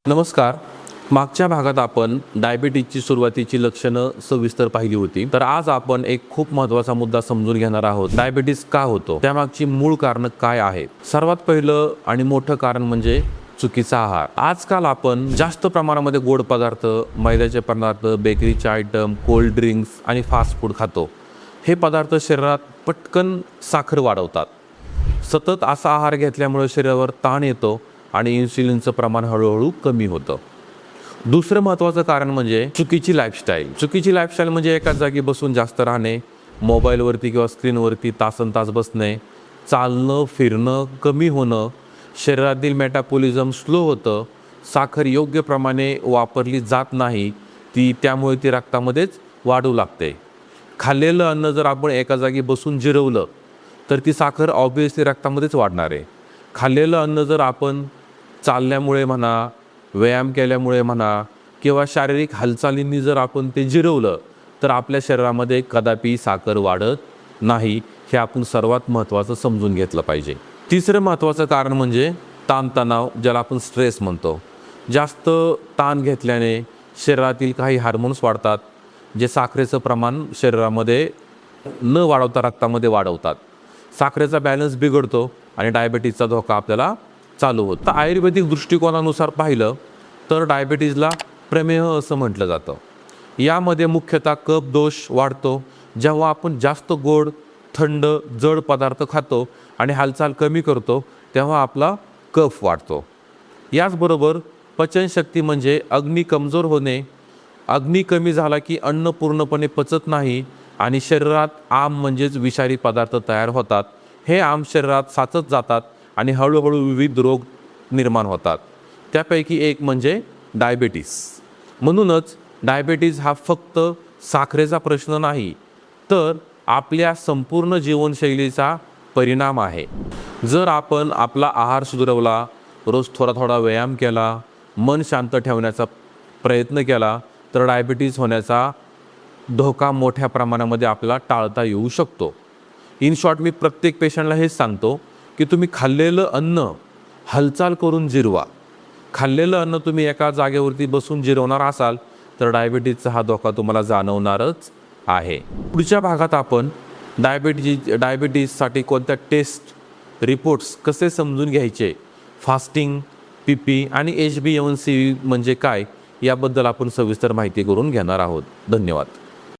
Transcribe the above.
नमस्कार. मागच्या भागात आपण डायबिटीजची सुरुवातीची लक्षणं सविस्तर पाहिली होती. तर आज आपण एक खूप महत्त्वाचा मुद्दा समजून घेणार आहोत. डायबिटीज का होतो, त्यामागची मूळ कारणं काय आहेत. सर्वात पहिलं आणि मोठं कारण म्हणजे चुकीचा आहार. आजकाल आपण जास्त प्रमाणामध्ये गोड पदार्थ, मैद्याचे पदार्थ, बेकरीचे आयटम, कोल्ड ड्रिंक्स आणि फास्ट फूड खातो. हे पदार्थ शरीरात पटकन साखर वाढवतात. सतत असा आहार घेतल्यामुळे शरीरावर ताण येतो आणि इन्सुलिनचं प्रमाण हळूहळू कमी होतं. दुसरं महत्त्वाचं कारण म्हणजे चुकीची लाईफस्टाईल. चुकीची लाईफस्टाईल म्हणजे एकाच जागी बसून जास्त राहणे, मोबाईलवरती किंवा स्क्रीनवरती तासनतास बसणे, चालणं फिरणं कमी होणं, शरीरातील मेटाबॉलिझम स्लो होतं, साखर योग्य प्रमाणे वापरली जात नाही, त्यामुळे ती रक्तामध्येच वाढू लागते. खाल्लेलं अन्न जर आपण एका जागी बसून जिरवलं तर ती साखर ऑब्व्हियसली रक्तामध्येच वाढणार आहे. खाल्लेलं अन्न जर आपण चालल्यामुळे म्हणा, व्यायाम केल्यामुळे म्हणा किंवा शारीरिक हालचालींनी जर आपण ते जिरवलं तर आपल्या शरीरामध्ये कदापि साखर वाढत नाही. हे आपण सर्वात महत्त्वाचं समजून घेतलं पाहिजे. तिसरं महत्त्वाचं कारण म्हणजे ताणतणाव, ज्याला आपण स्ट्रेस म्हणतो. जास्त ताण घेतल्याने शरीरातील काही हार्मोन्स वाढतात, जे साखरेचं प्रमाण शरीरामध्ये न वाढवता रक्तामध्ये वाढवतात. साखरेचा बॅलन्स बिघडतो आणि डायबिटीजचा धोका आपल्याला चालू होतो. तर आयुर्वेदिक दृष्टिकोनानुसार पाहिलं तर डायबिटीजला प्रमेह असं म्हटलं जातं. यामध्ये मुख्यतः कफ दोष वाढतो. जेव्हा आपण जास्त गोड, थंड, जड पदार्थ खातो आणि हालचाल कमी करतो तेव्हा आपला कफ वाढतो. याचबरोबर पचनशक्ती म्हणजे अग्नी कमजोर होणे. अग्नी कमी झाला की अन्न पूर्णपणे पचत नाही आणि शरीरात आम म्हणजेच विषारी पदार्थ तयार होतात. हे आम शरीरात साचत जातात आणि हळूहळू विविध रोग निर्माण होतात. त्यापैकी एक म्हणजे डायबिटीस. म्हणूनच डायबिटीज हा फक्त साखरेचा प्रश्न नाही, तर आपल्या संपूर्ण जीवनशैलीचा परिणाम आहे. जर आपण आपला आहार सुधारवला, रोज थोडा थोडा व्यायाम केला, मन शांत ठेवण्याचा प्रयत्न केला तर डायबिटीज होण्याचा धोका मोठ्या प्रमाणामध्ये आपल्याला टाळता येऊ शकतो. इन शॉर्ट, मी प्रत्येक पेशंटला हेच सांगतो की तुम्ही खाल्लेलं अन्न हालचाल करून जिरवा. खाल्लेलं अन्न तुम्ही एका जागेवरती बसून जिरवणार असाल तर डायबिटीजचा हा धोका तुम्हाला जाणवणारच आहे. पुढच्या भागात आपण डायबिटीजसाठी कोणत्या टेस्ट रिपोर्ट्स कसे समजून घ्यायचे, फास्टिंग, PP आणि HbA1c म्हणजे काय, याबद्दल आपण सविस्तर माहिती करून घेणार आहोत. धन्यवाद.